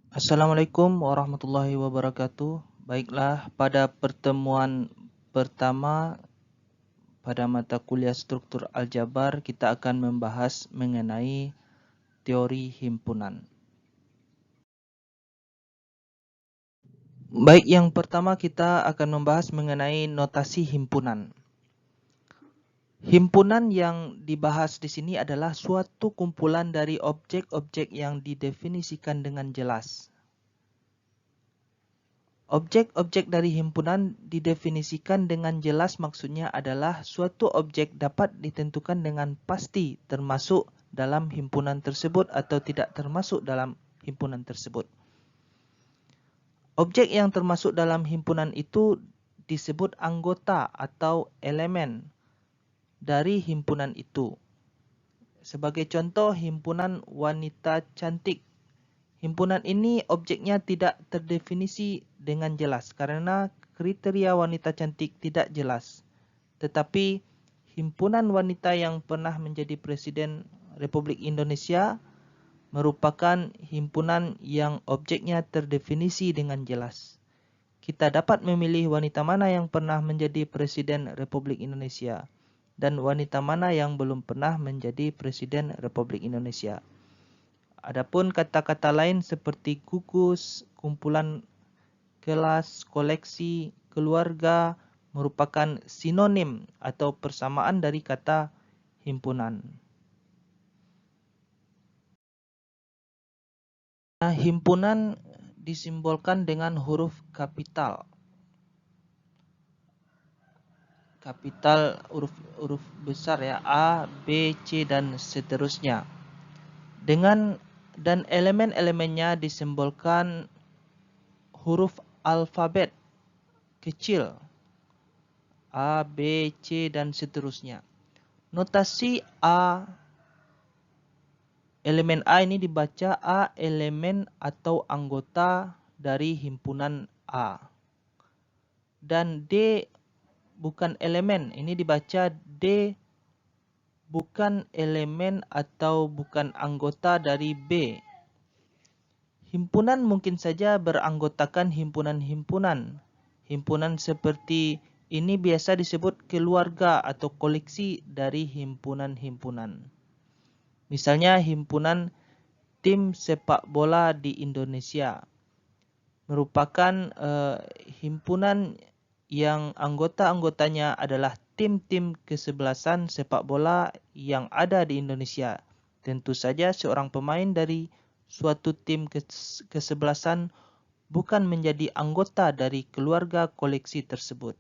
Assalamualaikum warahmatullahi wabarakatuh. Baiklah, pada pertemuan pertama pada mata kuliah struktur aljabar kita akan membahas mengenai teori himpunan. Baik, yang pertama kita akan membahas mengenai notasi himpunan. Himpunan yang dibahas di sini adalah suatu kumpulan dari objek-objek yang didefinisikan dengan jelas. Objek-objek dari himpunan didefinisikan dengan jelas, maksudnya adalah suatu objek dapat ditentukan dengan pasti termasuk dalam himpunan tersebut atau tidak termasuk dalam himpunan tersebut. Objek yang termasuk dalam himpunan itu disebut anggota atau elemen dari himpunan itu. Sebagai contoh, himpunan wanita cantik. Himpunan ini objeknya tidak terdefinisi dengan jelas karena kriteria wanita cantik tidak jelas. Tetapi himpunan wanita yang pernah menjadi Presiden Republik Indonesia merupakan himpunan yang objeknya terdefinisi dengan jelas. Kita dapat memilih wanita mana yang pernah menjadi Presiden Republik Indonesia dan wanita mana yang belum pernah menjadi Presiden Republik Indonesia. Adapun kata-kata lain seperti gugus, kumpulan kelas, koleksi, keluarga merupakan sinonim atau persamaan dari kata himpunan. Nah, himpunan disimbolkan dengan huruf kapital. Kapital huruf besar ya, A, B, C dan seterusnya. Dan elemen-elemennya disimbolkan huruf alfabet kecil A, B, C dan seterusnya. Notasi A, elemen A ini dibaca A elemen atau anggota dari himpunan A. Dan D bukan elemen, ini dibaca D bukan elemen atau bukan anggota dari B. Himpunan mungkin saja beranggotakan himpunan-himpunan. Himpunan seperti ini biasa disebut keluarga atau koleksi dari himpunan-himpunan. Misalnya himpunan tim sepak bola di Indonesia merupakan himpunan yang anggota-anggotanya adalah tim-tim kesebelasan sepak bola yang ada di Indonesia. Tentu saja seorang pemain dari suatu tim kesebelasan bukan menjadi anggota dari keluarga koleksi tersebut.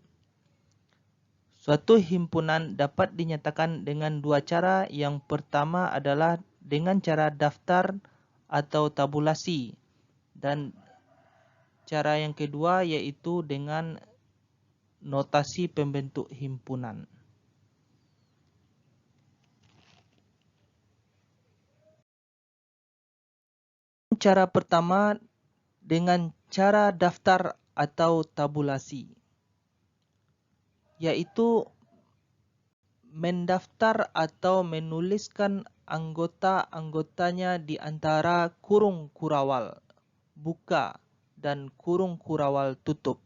Suatu himpunan dapat dinyatakan dengan dua cara. Yang pertama adalah dengan cara daftar atau tabulasi. Dan cara yang kedua yaitu dengan notasi pembentuk himpunan. Cara pertama dengan cara daftar atau tabulasi, yaitu mendaftar atau menuliskan anggota-anggotanya di antara kurung kurawal buka dan kurung kurawal tutup.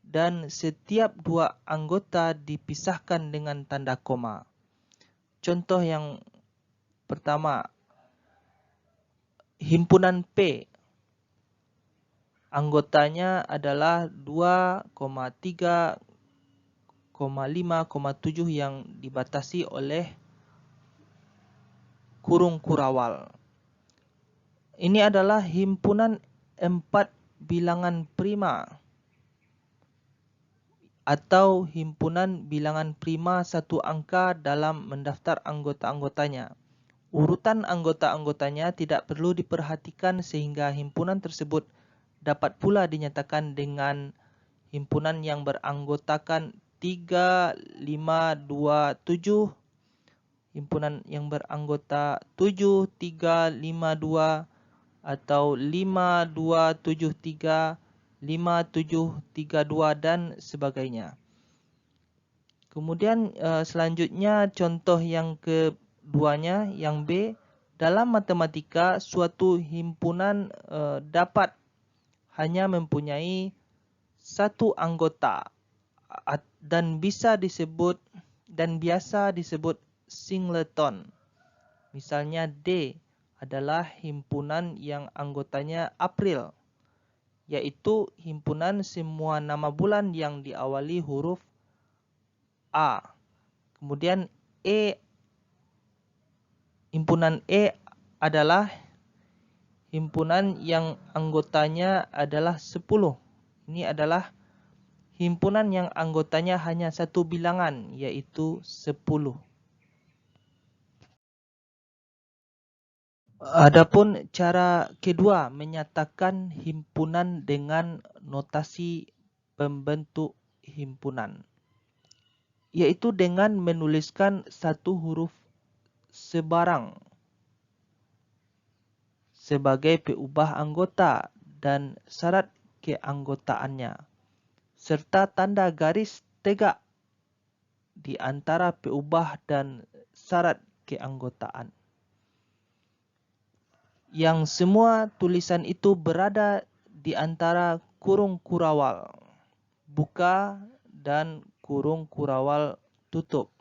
Dan setiap dua anggota dipisahkan dengan tanda koma. Contoh yang pertama, himpunan P. Anggotanya adalah 2,3, 5,7 yang dibatasi oleh kurung kurawal. Ini adalah himpunan 4 bilangan prima atau himpunan bilangan prima satu angka dalam mendaftar anggota-anggotanya. Urutan anggota-anggotanya tidak perlu diperhatikan sehingga himpunan tersebut dapat pula dinyatakan dengan himpunan yang beranggotakan 3, 5, 2, 7, himpunan yang beranggota 7, 3, 5, 2, atau 5, 2, 7, 3, 5, 7, 3, 2, dan sebagainya. Kemudian selanjutnya contoh yang keduanya, yang B, Dalam matematika, suatu himpunan dapat hanya mempunyai satu anggota dan biasa disebut singleton. Misalnya D adalah himpunan yang anggotanya April, yaitu himpunan semua nama bulan yang diawali huruf A. Kemudian himpunan E adalah himpunan yang anggotanya adalah 10. Ini adalah himpunan yang anggotanya hanya satu bilangan, yaitu 10. Adapun cara kedua menyatakan himpunan dengan notasi pembentuk himpunan, yaitu dengan menuliskan satu huruf sebarang sebagai peubah anggota dan syarat keanggotaannya, serta tanda garis tegak di antara peubah dan syarat keanggotaan. Yang semua tulisan itu berada di antara kurung kurawal buka dan kurung kurawal tutup.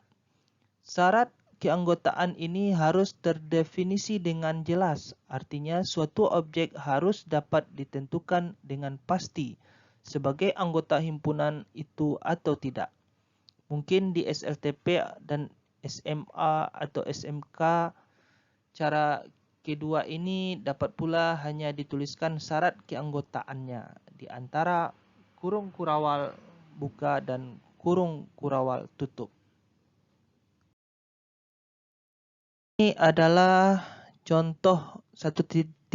Syarat keanggotaan ini harus terdefinisi dengan jelas, artinya suatu objek harus dapat ditentukan dengan pasti sebagai anggota himpunan itu atau tidak. Mungkin di SLTP dan SMA atau SMK, cara kedua ini dapat pula hanya dituliskan syarat keanggotaannya di antara kurung kurawal buka dan kurung kurawal tutup. Ini adalah contoh 1.2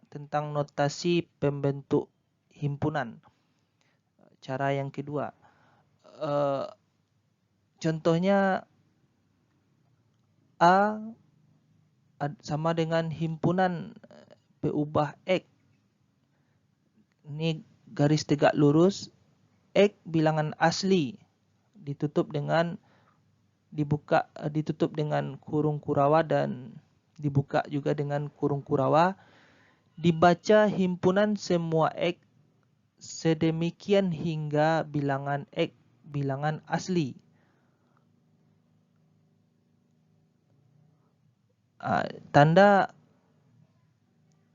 tentang notasi pembentuk himpunan. Cara yang kedua, contohnya A sama dengan himpunan peubah X. Ini garis tegak lurus, X bilangan asli ditutup dengan kurung kurawa dan dibuka juga dengan kurung kurawa. Dibaca himpunan semua X sedemikian hingga bilangan X bilangan asli. Tanda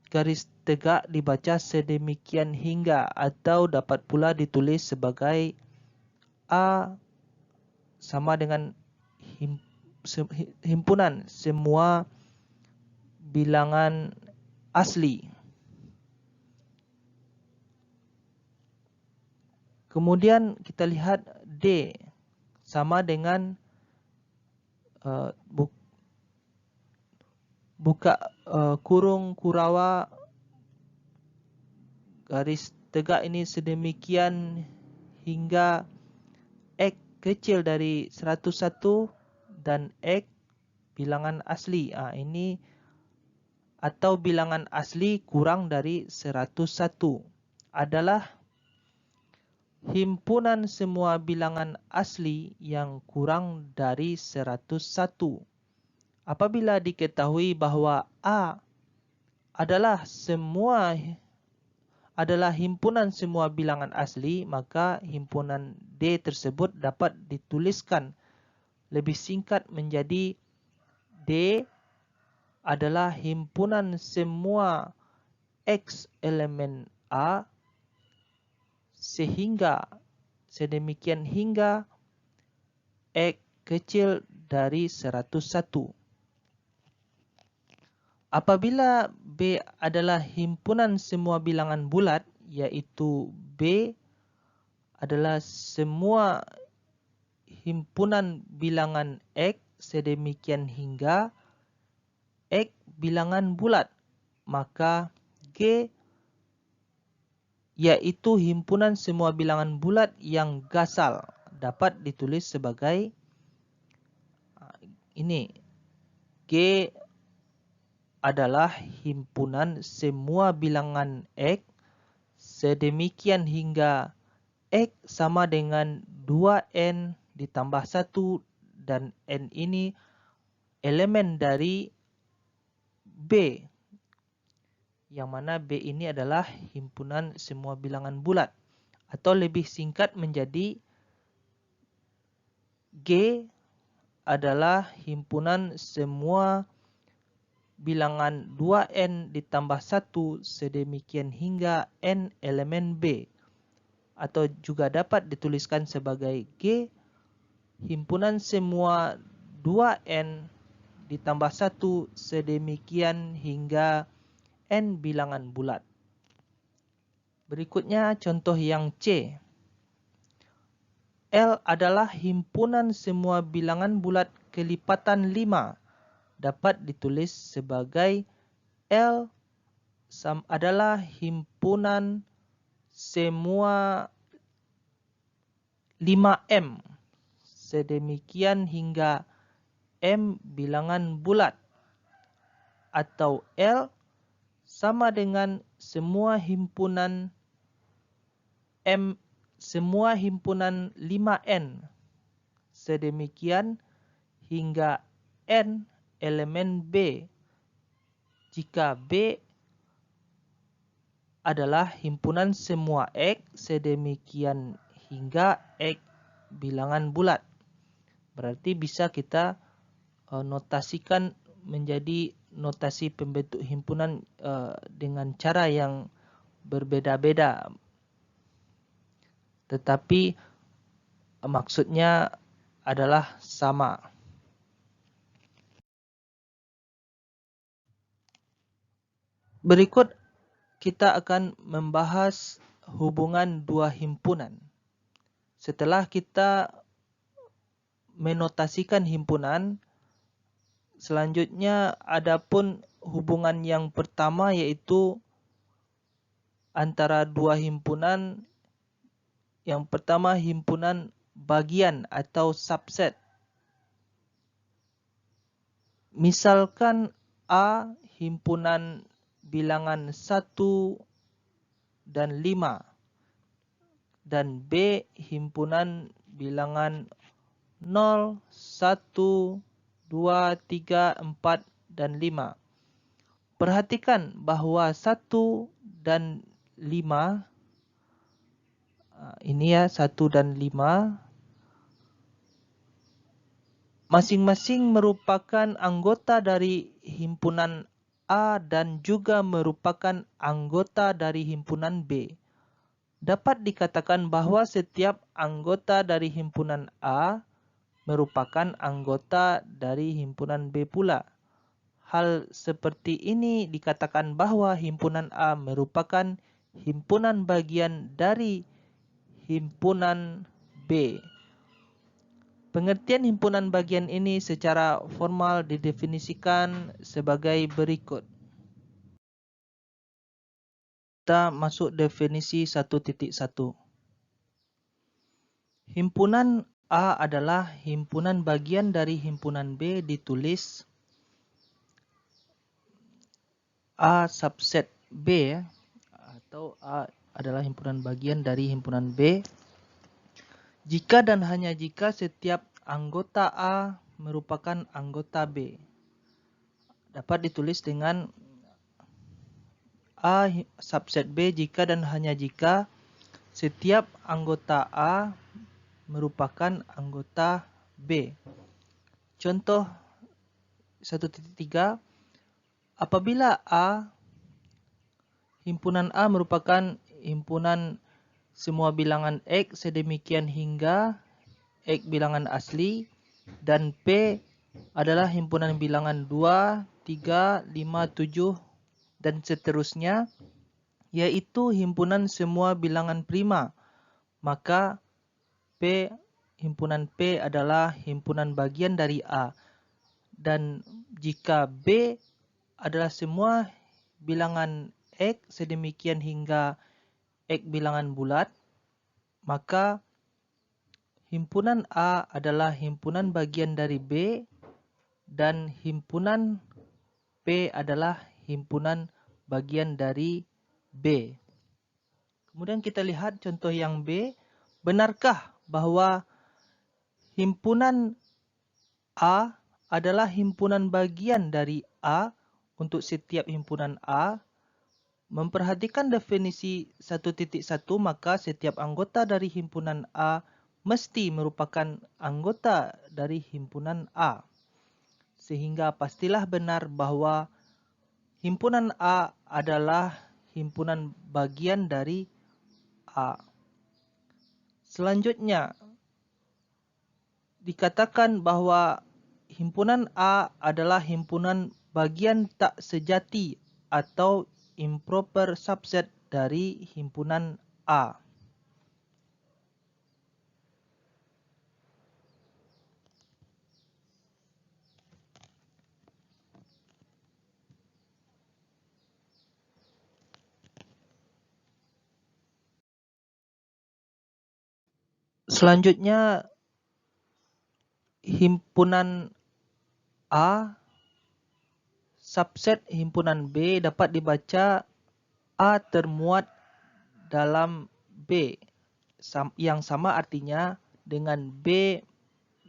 garis tegak dibaca sedemikian hingga atau dapat pula ditulis sebagai A sama dengan himpunan semua bilangan asli. Kemudian kita lihat D sama dengan buka kurung kurawa garis tegak ini sedemikian hingga X kecil dari 101 dan X bilangan asli. Ini atau bilangan asli kurang dari 101 adalah himpunan semua bilangan asli yang kurang dari 101. Apabila diketahui bahwa A adalah himpunan semua bilangan asli, maka himpunan D tersebut dapat dituliskan lebih singkat menjadi D adalah himpunan semua X elemen A sedemikian hingga X kecil dari 101. Apabila B adalah himpunan semua bilangan bulat, yaitu B adalah semua himpunan bilangan X sedemikian hingga X bilangan bulat, maka G yaitu himpunan semua bilangan bulat yang gasal dapat ditulis sebagai ini. G adalah himpunan semua bilangan X sedemikian hingga X sama dengan 2N ditambah 1 dan N ini elemen dari B, yang mana B ini adalah himpunan semua bilangan bulat, atau lebih singkat menjadi G adalah himpunan semua bilangan 2n ditambah 1 sedemikian hingga n elemen B, atau juga dapat dituliskan sebagai G himpunan semua 2n ditambah 1 sedemikian hingga n bilangan bulat. Berikutnya contoh yang C. L adalah himpunan semua bilangan bulat kelipatan 5. Dapat ditulis sebagai L adalah himpunan semua 5M. Sedemikian hingga M bilangan bulat. Atau L sama dengan semua himpunan 5n sedemikian hingga n elemen B jika B adalah himpunan semua X sedemikian hingga X bilangan bulat. Berarti bisa kita notasikan menjadi notasi pembentuk himpunan dengan cara yang berbeda-beda. Tetapi maksudnya adalah sama. Berikut kita akan membahas hubungan dua himpunan. Setelah kita menotasikan himpunan, selanjutnya adapun hubungan yang pertama yaitu antara dua himpunan. Yang pertama himpunan bagian atau subset. Misalkan A himpunan bilangan 1 dan 5 dan B himpunan bilangan 0, 1, 2, 3, 4, dan 5. Perhatikan bahwa 1 dan 5 ini ya 1 dan 5 masing-masing merupakan anggota dari himpunan A dan juga merupakan anggota dari himpunan B. Dapat dikatakan bahwa setiap anggota dari himpunan A merupakan anggota dari himpunan B pula. Hal seperti ini dikatakan bahwa himpunan A merupakan himpunan bagian dari himpunan B. Pengertian himpunan bagian ini secara formal didefinisikan sebagai berikut. Kita masuk definisi 1.1. Himpunan A adalah himpunan bagian dari himpunan B ditulis A subset B atau A adalah himpunan bagian dari himpunan B jika dan hanya jika setiap anggota A merupakan anggota B. Dapat ditulis dengan A subset B jika dan hanya jika setiap anggota A merupakan anggota B. Contoh 1.3. Apabila himpunan A merupakan himpunan semua bilangan X sedemikian hingga X bilangan asli dan P adalah himpunan bilangan 2, 3, 5, 7 dan seterusnya, yaitu himpunan semua bilangan prima, maka himpunan P adalah himpunan bagian dari A. Dan jika B adalah semua bilangan X sedemikian hingga X bilangan bulat, maka himpunan A adalah himpunan bagian dari B dan himpunan P adalah himpunan bagian dari B. Kemudian kita lihat contoh yang B. Benarkah bahwa himpunan A adalah himpunan bagian dari A untuk setiap himpunan A, memperhatikan definisi 1.1, maka setiap anggota dari himpunan A mesti merupakan anggota dari himpunan A. Sehingga pastilah benar bahwa himpunan A adalah himpunan bagian dari A. Selanjutnya, dikatakan bahwa himpunan A adalah himpunan bagian tak sejati atau improper subset dari himpunan A. Selanjutnya, himpunan A subset himpunan B dapat dibaca A termuat dalam B, yang sama artinya dengan B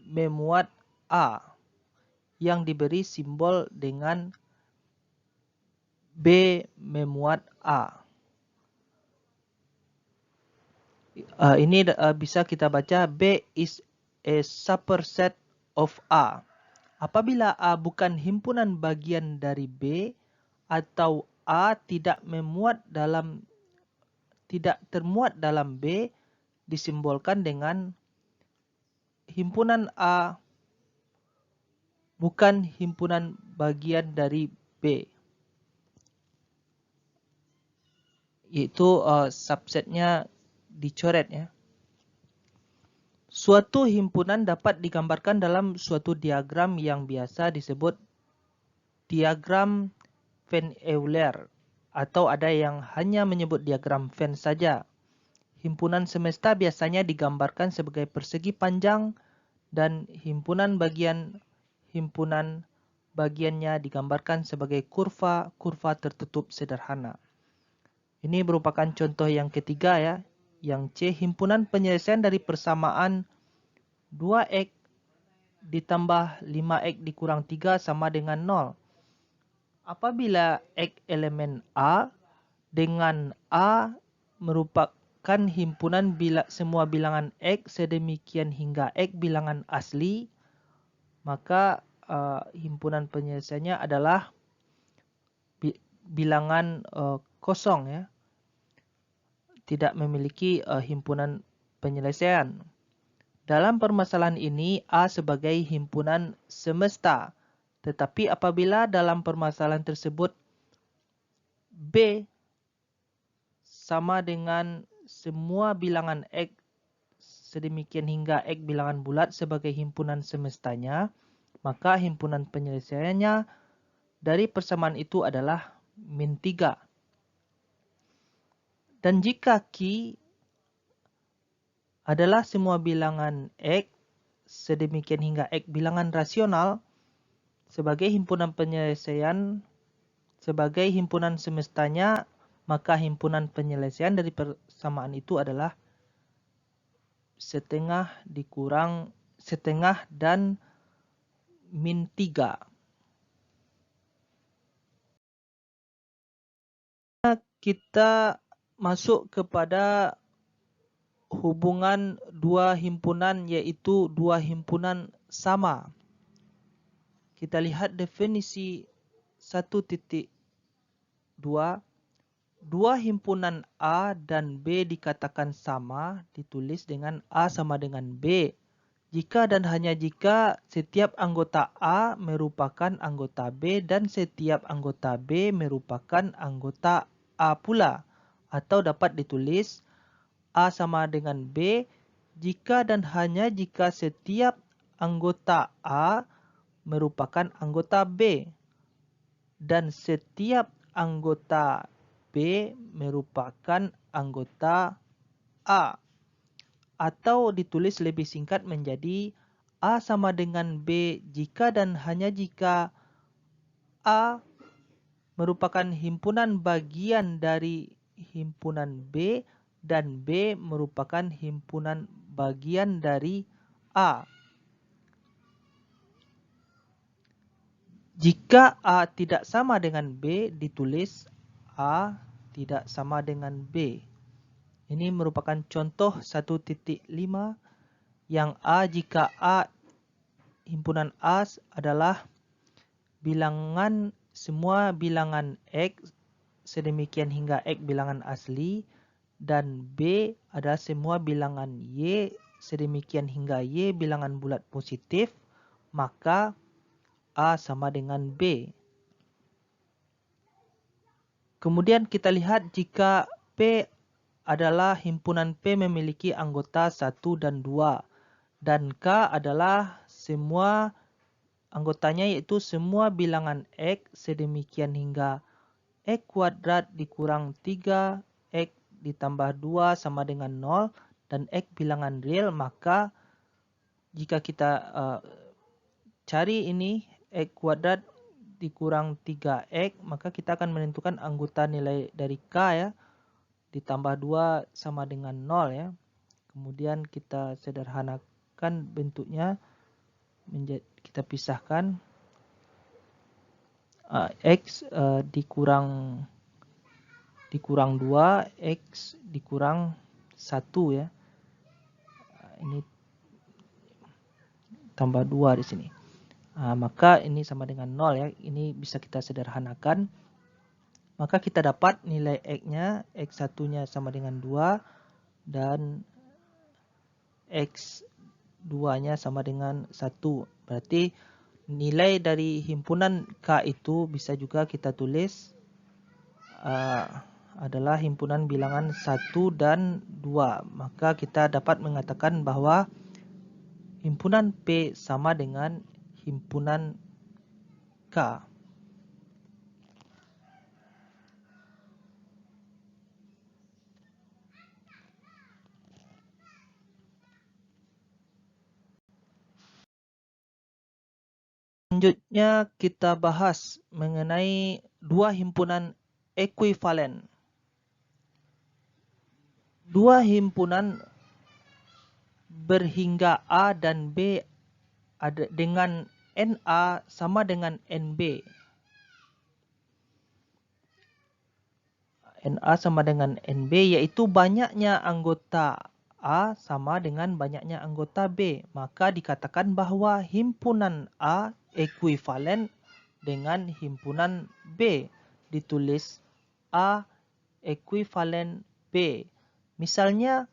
memuat A, yang diberi simbol dengan B memuat A. Ini bisa kita baca B is a superset of A. Apabila A bukan himpunan bagian dari B atau A tidak termuat dalam B, disimbolkan dengan himpunan A bukan himpunan bagian dari B, yaitu subsetnya dicoret ya. Suatu himpunan dapat digambarkan dalam suatu diagram yang biasa disebut diagram Van Euler, atau ada yang hanya menyebut diagram Venn saja. Himpunan semesta biasanya digambarkan sebagai persegi panjang dan himpunan bagiannya digambarkan sebagai kurva tertutup sederhana. Ini merupakan contoh yang ketiga ya. Yang C, himpunan penyelesaian dari persamaan 2x ditambah 5x dikurang 3 sama dengan 0. Apabila x elemen A dengan A merupakan himpunan semua bilangan x sedemikian hingga x bilangan asli, maka himpunan penyelesaiannya adalah bilangan kosong ya. Tidak memiliki himpunan penyelesaian. Dalam permasalahan ini, A sebagai himpunan semesta. Tetapi apabila dalam permasalahan tersebut B sama dengan semua bilangan X sedemikian hingga X bilangan bulat sebagai himpunan semestanya, maka himpunan penyelesaiannya dari persamaan itu adalah min 3. Dan jika Q adalah semua bilangan X sedemikian hingga X bilangan rasional sebagai himpunan penyelesaian, sebagai himpunan semestanya, maka himpunan penyelesaian dari persamaan itu adalah setengah dan min 3. Kita masuk kepada hubungan dua himpunan, yaitu dua himpunan sama. Kita lihat definisi 1.2. Dua himpunan A dan B dikatakan sama, ditulis dengan A sama dengan B. Jika dan hanya jika setiap anggota A merupakan anggota B dan setiap anggota B merupakan anggota A pula. Atau dapat ditulis A sama dengan B jika dan hanya jika setiap anggota A merupakan anggota B dan setiap anggota B merupakan anggota A. Atau ditulis lebih singkat menjadi A sama dengan B jika dan hanya jika A merupakan himpunan bagian dari himpunan B dan B merupakan himpunan bagian dari A. Jika A tidak sama dengan B, ditulis A tidak sama dengan B. Ini merupakan contoh 1.5 yang A jika A himpunan A adalah bilangan semua bilangan X sedemikian hingga X bilangan asli, dan B adalah semua bilangan Y sedemikian hingga Y bilangan bulat positif, maka A sama dengan B. Kemudian kita lihat jika P adalah himpunan P memiliki anggota 1 dan 2, dan K adalah semua anggotanya yaitu semua bilangan X sedemikian hingga X kuadrat dikurang 3, X ditambah 2 sama dengan 0, dan X bilangan real, maka jika kita cari ini X kuadrat dikurang 3X, maka kita akan menentukan anggota nilai dari K ya, ditambah 2 sama dengan 0 ya. Kemudian kita sederhanakan bentuknya, kita pisahkan X dikurang 2, X dikurang 1 ya. Ini tambah 2 di sini. Maka ini sama dengan 0 ya. Ini bisa kita sederhanakan. Maka kita dapat nilai X-nya, X1-nya sama dengan 2, dan X2-nya sama dengan 1. Berarti nilai dari himpunan K itu bisa juga kita tulis adalah himpunan bilangan 1 dan 2. Maka kita dapat mengatakan bahwa himpunan P sama dengan himpunan K. Selanjutnya kita bahas mengenai dua himpunan ekuivalen. Dua himpunan berhingga A dan B ada dengan NA sama dengan NB. NA sama dengan NB yaitu banyaknya anggota A sama dengan banyaknya anggota B. Maka dikatakan bahwa himpunan A ekuivalen dengan himpunan B. Ditulis A ekuivalen B. Misalnya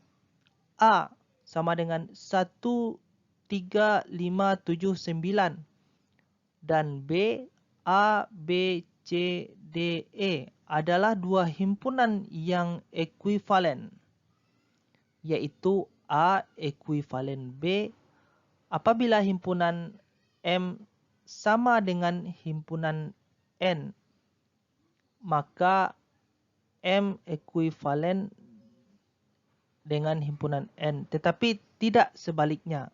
A sama dengan 13579 dan B A, B, C, D, E adalah dua himpunan yang ekuivalen, yaitu A ekuivalen B apabila himpunan M sama dengan himpunan N, maka M ekuivalen dengan himpunan N, tetapi tidak sebaliknya.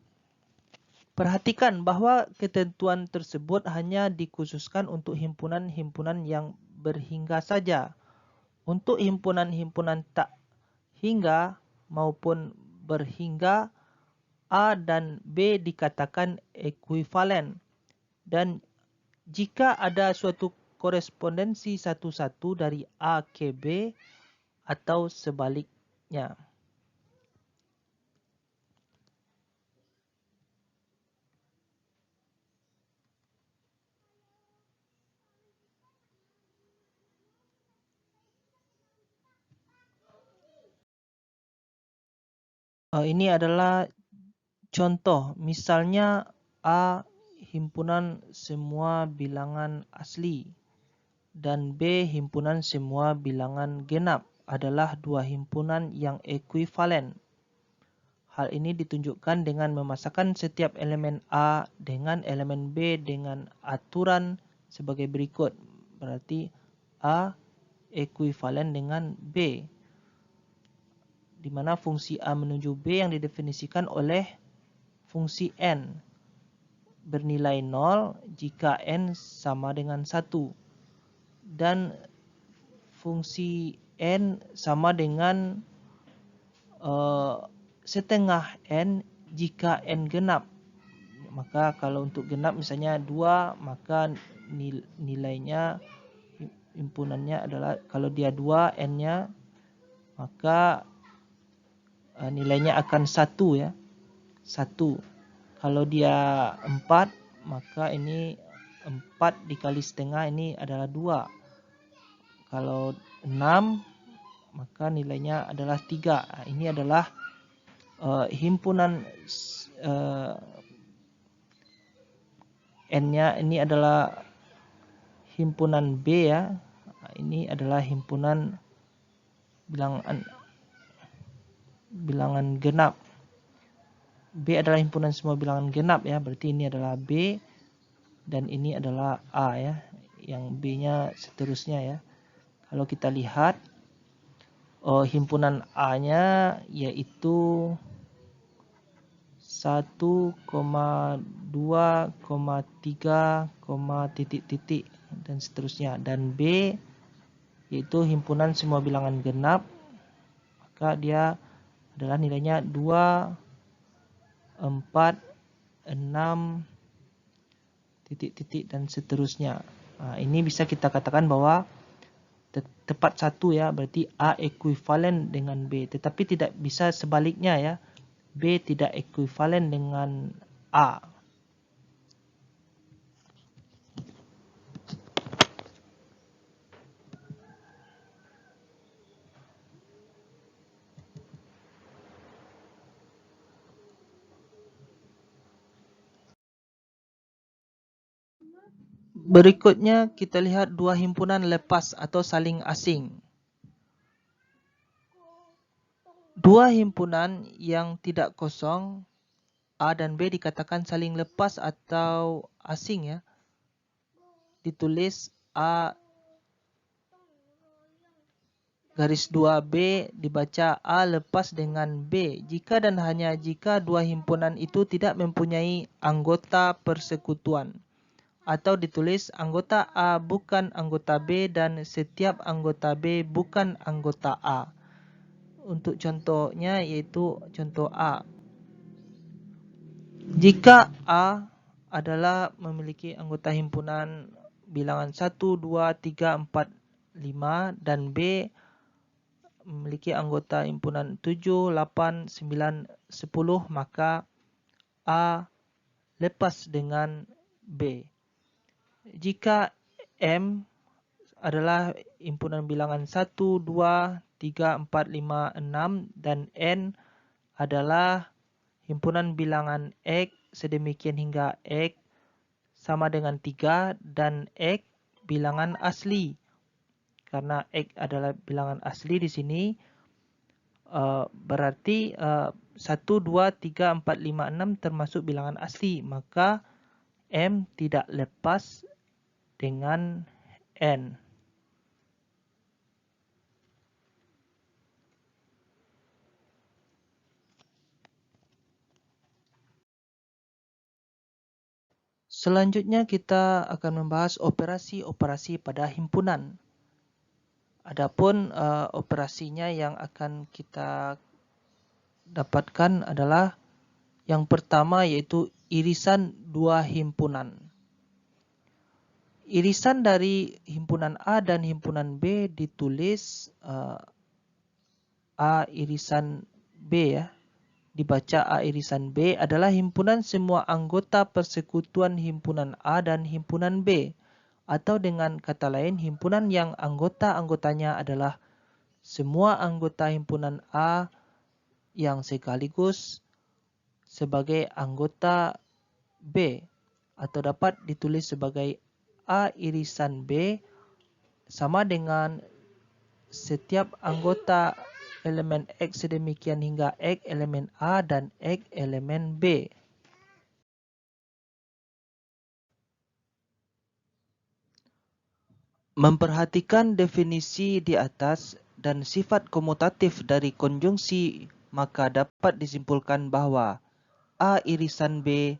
Perhatikan bahwa ketentuan tersebut hanya dikhususkan untuk himpunan-himpunan yang berhingga saja. Untuk himpunan-himpunan tak hingga maupun berhingga, A dan B dikatakan ekuivalen. Dan jika ada suatu korespondensi satu-satu dari A ke B atau sebaliknya. Ini adalah contoh, misalnya A himpunan semua bilangan asli dan B himpunan semua bilangan genap adalah dua himpunan yang ekuivalen. Hal ini ditunjukkan dengan memasangkan setiap elemen A dengan elemen B dengan aturan sebagai berikut. Berarti A ekuivalen dengan B, di mana fungsi A menuju B yang didefinisikan oleh fungsi N bernilai 0 jika N sama dengan 1. Dan fungsi N sama dengan setengah N jika N genap. Maka kalau untuk genap misalnya 2, maka nilainya himpunannya adalah, kalau dia 2 n-nya, maka nilainya akan 1 ya. 1. Kalau dia 4, maka ini 4 dikali setengah ini adalah 2. Kalau 6, maka nilainya adalah 3. Ini adalah himpunan n-nya, ini adalah himpunan B ya. Ini adalah himpunan bilangan genap. B adalah himpunan semua bilangan genap ya. Berarti ini adalah B dan ini adalah A ya. Yang B-nya seterusnya ya. Kalau kita lihat himpunan A-nya yaitu 1,2,3, titik-titik dan seterusnya. Dan B yaitu himpunan semua bilangan genap, maka dia adalah nilainya 2, 4, 6, titik-titik dan seterusnya. Ini bisa kita katakan bahwa tepat 1 ya, berarti A ekuivalen dengan B. Tetapi tidak bisa sebaliknya ya. B tidak ekuivalen dengan A. Berikutnya kita lihat dua himpunan lepas atau saling asing. Dua himpunan yang tidak kosong, A dan B, dikatakan saling lepas atau asing ya. Ditulis A garis 2B, dibaca A lepas dengan B jika dan hanya jika dua himpunan itu tidak mempunyai anggota persekutuan. Atau ditulis anggota A bukan anggota B dan setiap anggota B bukan anggota A. Untuk contohnya yaitu contoh A. Jika A adalah memiliki anggota himpunan bilangan 1, 2, 3, 4, 5 dan B memiliki anggota himpunan 7, 8, 9, 10, maka A lepas dengan B. Jika M adalah himpunan bilangan 1, 2, 3, 4, 5, 6 dan N adalah himpunan bilangan X sedemikian hingga X sama dengan 3 dan X bilangan asli. Karena X adalah bilangan asli di sini, berarti 1, 2, 3, 4, 5, 6 termasuk bilangan asli. Maka M tidak lepas dengan N. Selanjutnya kita akan membahas operasi-operasi pada himpunan. Adapun operasinya yang akan kita dapatkan adalah yang pertama yaitu irisan dua himpunan. Irisan dari himpunan A dan himpunan B ditulis A irisan B ya. Dibaca A irisan B adalah himpunan semua anggota persekutuan himpunan A dan himpunan B. Atau dengan kata lain, himpunan yang anggota-anggotanya adalah semua anggota himpunan A yang sekaligus sebagai anggota B. Atau dapat ditulis sebagai A irisan B sama dengan setiap anggota elemen X sedemikian hingga X elemen A dan X elemen B. Memperhatikan definisi di atas dan sifat komutatif dari konjungsi, maka dapat disimpulkan bahwa A irisan B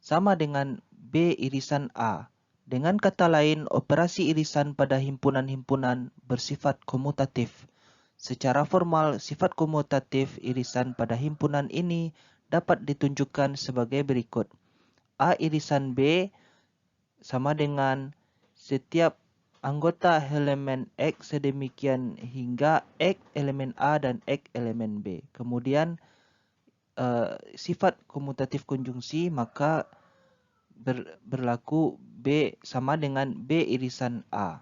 sama dengan B irisan A. Dengan kata lain, operasi irisan pada himpunan-himpunan bersifat komutatif. Secara formal, sifat komutatif irisan pada himpunan ini dapat ditunjukkan sebagai berikut. A irisan B sama dengan setiap anggota elemen X sedemikian hingga X elemen A dan X elemen B. Kemudian sifat komutatif konjungsi maka berlaku B sama dengan B irisan A.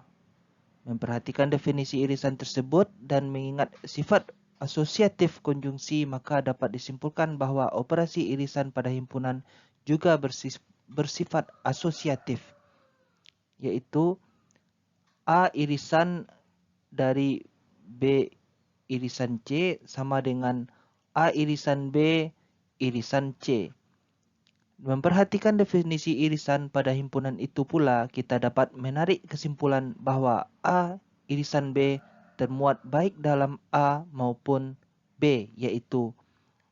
Memperhatikan definisi irisan tersebut dan mengingat sifat asosiatif konjungsi maka dapat disimpulkan bahwa operasi irisan pada himpunan juga bersifat asosiatif, yaitu A irisan dari B irisan C sama dengan A irisan B irisan C. Memperhatikan definisi irisan pada himpunan itu pula, kita dapat menarik kesimpulan bahwa A irisan B termuat baik dalam A maupun B, yaitu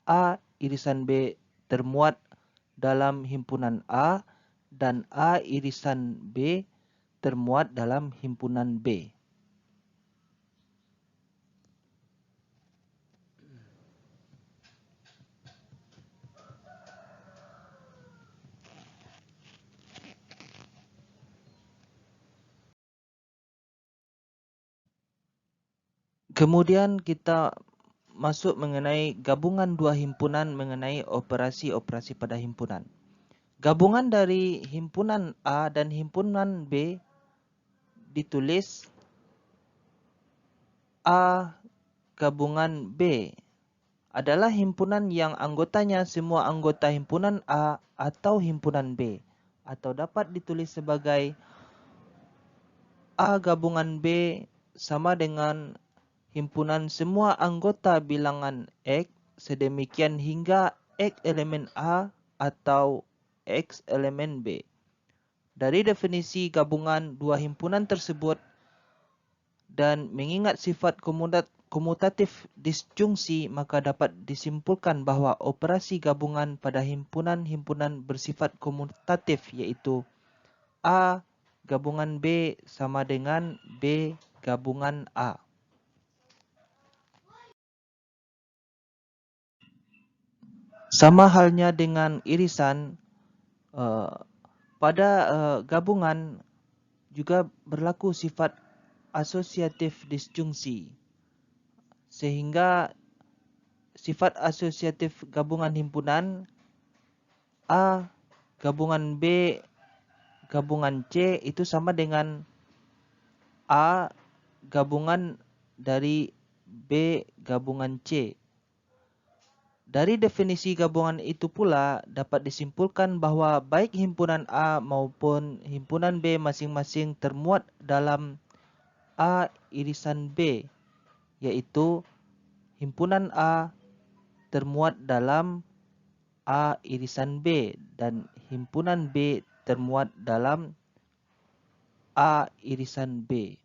A irisan B termuat dalam himpunan A dan A irisan B termuat dalam himpunan B. Kemudian kita masuk mengenai gabungan dua himpunan mengenai operasi-operasi pada himpunan. Gabungan dari himpunan A dan himpunan B ditulis A gabungan B adalah himpunan yang anggotanya semua anggota himpunan A atau himpunan B, atau dapat ditulis sebagai A gabungan B sama dengan himpunan semua anggota bilangan X sedemikian hingga X elemen A atau X elemen B. Dari definisi gabungan dua himpunan tersebut dan mengingat sifat komutatif disjungsi, maka dapat disimpulkan bahwa operasi gabungan pada himpunan-himpunan bersifat komutatif, yaitu A gabungan B sama dengan B gabungan A. Sama halnya dengan irisan, pada gabungan juga berlaku sifat asosiatif disjungsi, sehingga sifat asosiatif gabungan himpunan A gabungan B gabungan C itu sama dengan A gabungan dari B gabungan C. Dari definisi gabungan itu pula dapat disimpulkan bahwa baik himpunan A maupun himpunan B masing-masing termuat dalam A irisan B, yaitu himpunan A termuat dalam A irisan B dan himpunan B termuat dalam A irisan B.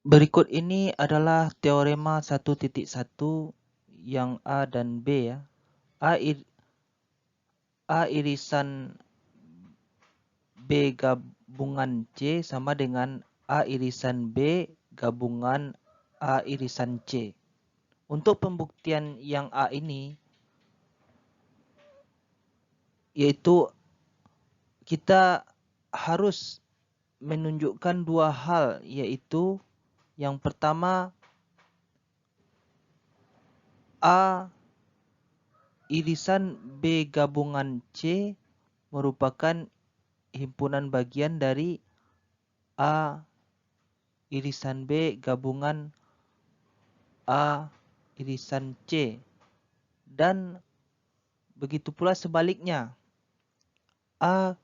Berikut ini adalah teorema 1.1 yang A dan B ya. A irisan B gabungan C sama dengan A irisan B gabungan A irisan C. Untuk pembuktian yang A ini, yaitu kita harus menunjukkan dua hal, yaitu yang pertama, A irisan B gabungan C merupakan himpunan bagian dari A irisan B gabungan A irisan C. Dan begitu pula sebaliknya, A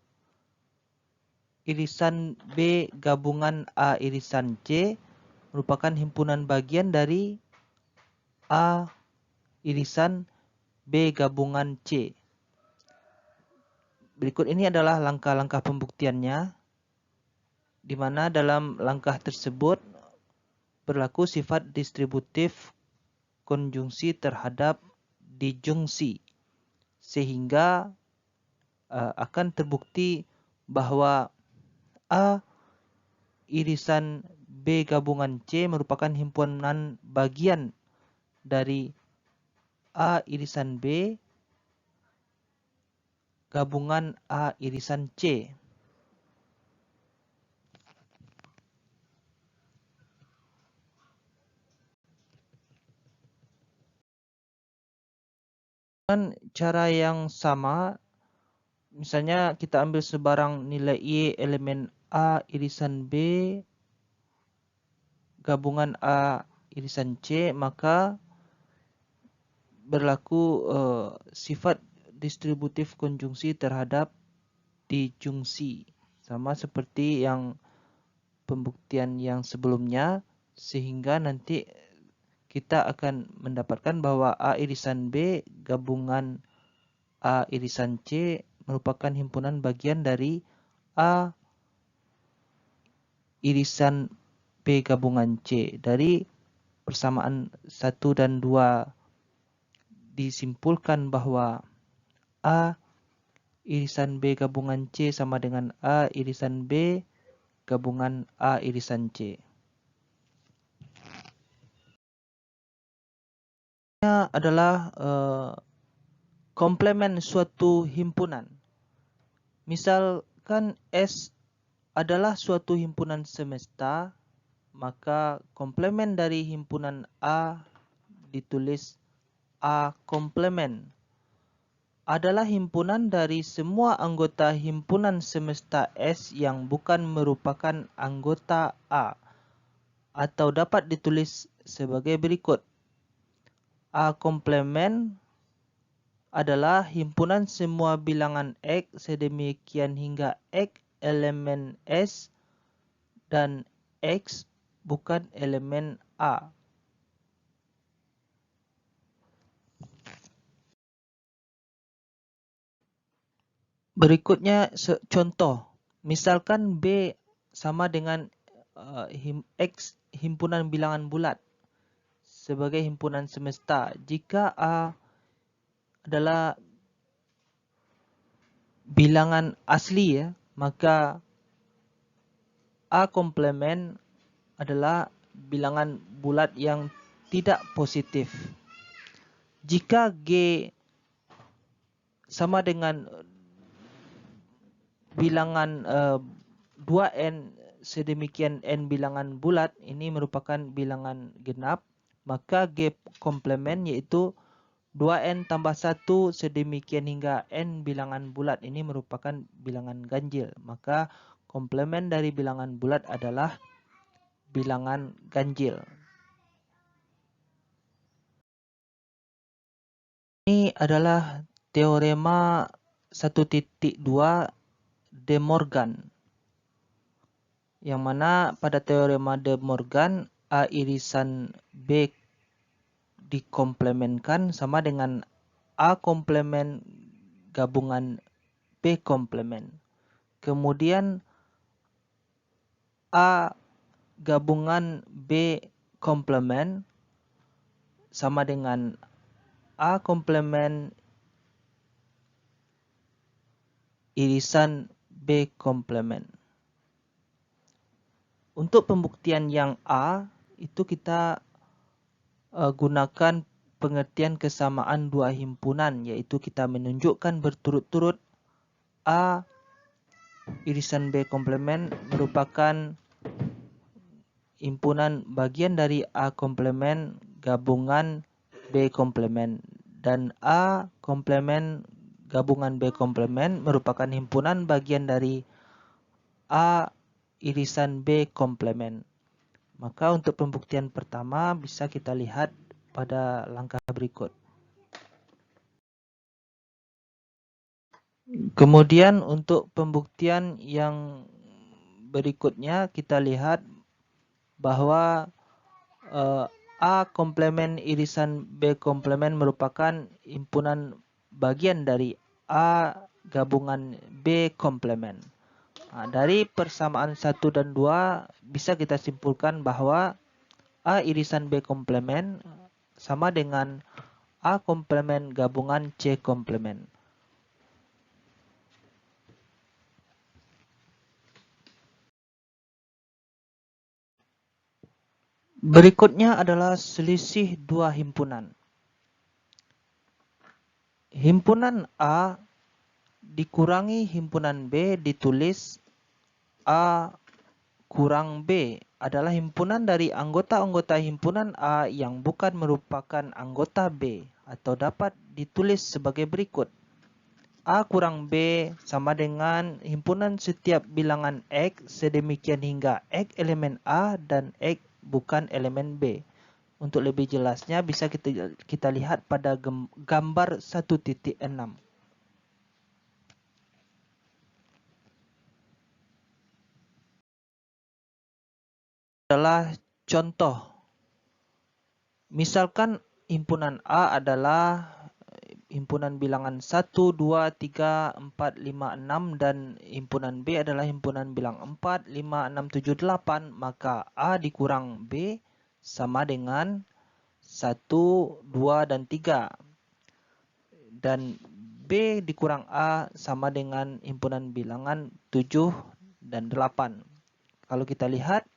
irisan B gabungan A irisan C merupakan himpunan bagian dari A irisan B gabungan C. Berikut ini adalah langkah-langkah pembuktiannya, di mana dalam langkah tersebut berlaku sifat distributif konjungsi terhadap dijungsi, sehingga akan terbukti bahwa A irisan B gabungan C merupakan himpunan bagian dari A irisan B gabungan A irisan C. Dengan cara yang sama, misalnya kita ambil sebarang nilai Y elemen A irisan B gabungan A irisan C, maka berlaku sifat distributif konjungsi terhadap dijungsi. Sama seperti yang pembuktian yang sebelumnya, sehingga nanti kita akan mendapatkan bahwa A irisan B gabungan A irisan C merupakan himpunan bagian dari A irisan B gabungan C. Dari persamaan 1 dan 2 disimpulkan bahwa A irisan B gabungan C sama dengan A irisan B gabungan A irisan C. Ini adalah komplemen suatu himpunan. Misalkan S adalah suatu himpunan semesta, maka komplemen dari himpunan A ditulis A komplemen adalah himpunan dari semua anggota himpunan semesta S yang bukan merupakan anggota A, atau dapat ditulis sebagai berikut. A komplemen adalah himpunan semua bilangan X sedemikian hingga X elemen S dan X bukan elemen A. Berikutnya contoh, misalkan B sama dengan X himpunan bilangan bulat sebagai himpunan semesta. Jika A adalah bilangan asli ya, maka A komplemen adalah bilangan bulat yang tidak positif. Jika G sama dengan bilangan 2n sedemikian n bilangan bulat, ini merupakan bilangan genap, maka G komplemen yaitu 2n tambah 1 sedemikian hingga n bilangan bulat, ini merupakan bilangan ganjil. Maka komplemen dari bilangan bulat adalah bilangan ganjil. Ini adalah teorema 1.2 De Morgan, yang mana pada teorema De Morgan A irisan B dikomplemenkan sama dengan A komplemen gabungan B komplemen. Kemudian A gabungan B komplemen sama dengan A komplemen irisan B komplemen. Untuk pembuktian yang A, itu kita gunakan pengertian kesamaan dua himpunan, yaitu kita menunjukkan berturut-turut A irisan B komplemen merupakan himpunan bagian dari A komplemen gabungan B komplemen, dan A komplemen gabungan B komplemen merupakan himpunan bagian dari A irisan B komplemen. Maka untuk pembuktian pertama bisa kita lihat pada langkah berikut. Kemudian untuk pembuktian yang berikutnya kita lihat bahwa A komplemen irisan B komplemen merupakan himpunan bagian dari A gabungan B komplemen. Nah, dari persamaan 1 dan 2 bisa kita simpulkan bahwa A irisan B komplemen sama dengan A komplemen gabungan C komplemen. Berikutnya adalah selisih dua himpunan. Himpunan A dikurangi himpunan B ditulis A kurang B adalah himpunan dari anggota-anggota himpunan A yang bukan merupakan anggota B atau dapat ditulis sebagai berikut. A kurang B sama dengan himpunan setiap bilangan X sedemikian hingga X elemen A dan X bukan elemen B. Untuk lebih jelasnya bisa kita lihat pada gambar 1.6. Adalah contoh. Misalkan himpunan A adalah himpunan bilangan 1, 2, 3, 4, 5, 6 dan himpunan B adalah himpunan bilang 4, 5, 6, 7, 8, maka A dikurang B sama dengan 1, 2, dan 3. Dan B dikurang A sama dengan himpunan bilangan 7 dan 8. Kalau kita lihat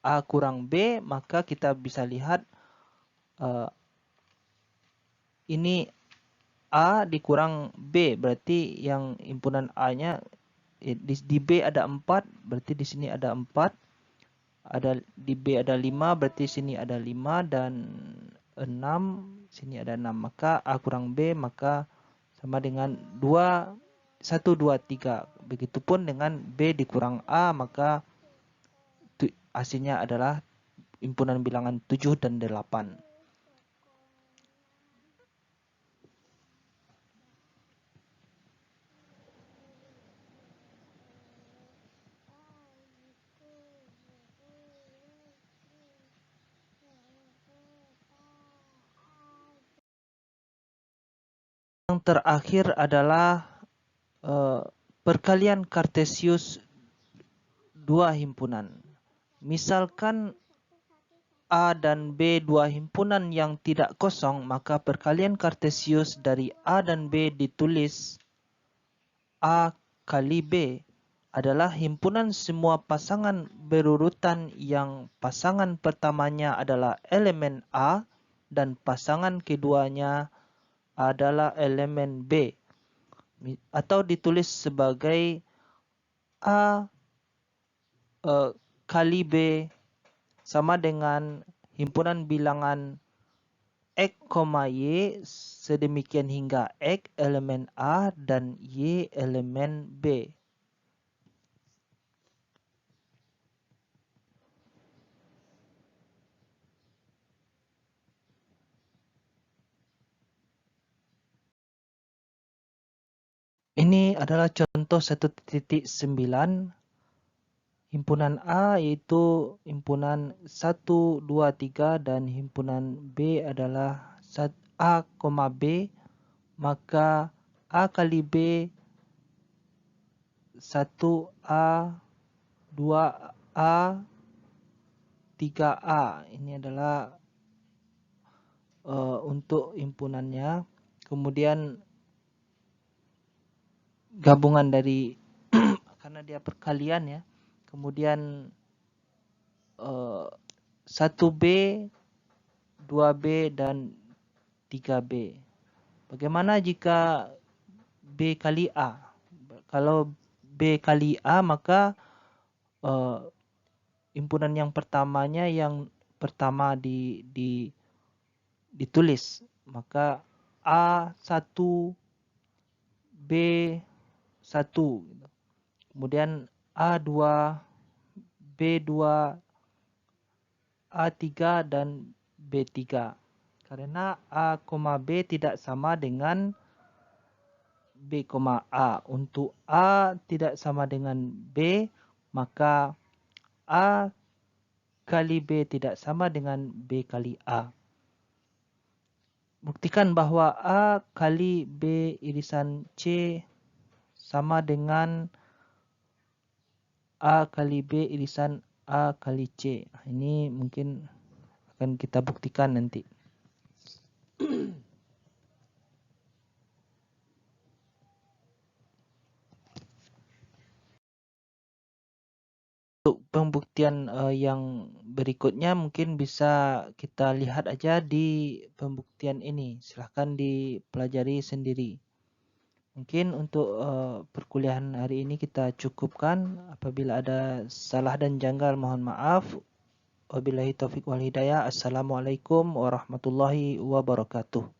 A kurang B, maka kita bisa lihat ini A dikurang B, berarti yang himpunan A-nya di B ada 4, berarti di sini ada 4. Di B ada 5, berarti sini ada 5 dan 6, sini ada 6. Maka A kurang B maka sama dengan 2, 1, 2, 3. Begitupun dengan B dikurang A, maka hasilnya adalah himpunan bilangan 7 dan 8. Yang terakhir adalah perkalian kartesius dua himpunan. Misalkan A dan B dua himpunan yang tidak kosong, maka perkalian kartesius dari A dan B ditulis A kali B adalah himpunan semua pasangan berurutan yang pasangan pertamanya adalah elemen A dan pasangan keduanya adalah elemen B. Atau ditulis sebagai A kali B sama dengan himpunan bilangan X, Y sedemikian hingga X elemen A dan Y elemen B. Ini adalah contoh 1.9. Himpunan A yaitu himpunan 1, 2, 3 dan himpunan B adalah A, B. Maka A kali B 1A, 2A, 3A. Ini adalah untuk himpunannya. Kemudian gabungan dari karena dia perkalian ya. Kemudian 1B, 2B dan 3B. Bagaimana jika B kali A? Kalau B kali A maka himpunan yang pertamanya yang pertama ditulis, maka A1 B1, kemudian A2 B2 A3 dan B3. Karena A, B tidak sama dengan B, A. Untuk A tidak sama dengan B, maka A kali B tidak sama dengan B kali A. Buktikan bahwa A kali B irisan C sama dengan A kali B irisan A kali C. Ini mungkin akan kita buktikan nanti. untuk pembuktian yang berikutnya mungkin bisa kita lihat aja di pembuktian ini. Silahkan dipelajari sendiri. Mungkin untuk perkuliahan hari ini kita cukupkan. Apabila ada salah dan janggal mohon maaf. Wabillahi taufiq wal hidayah. Assalamualaikum warahmatullahi wabarakatuh.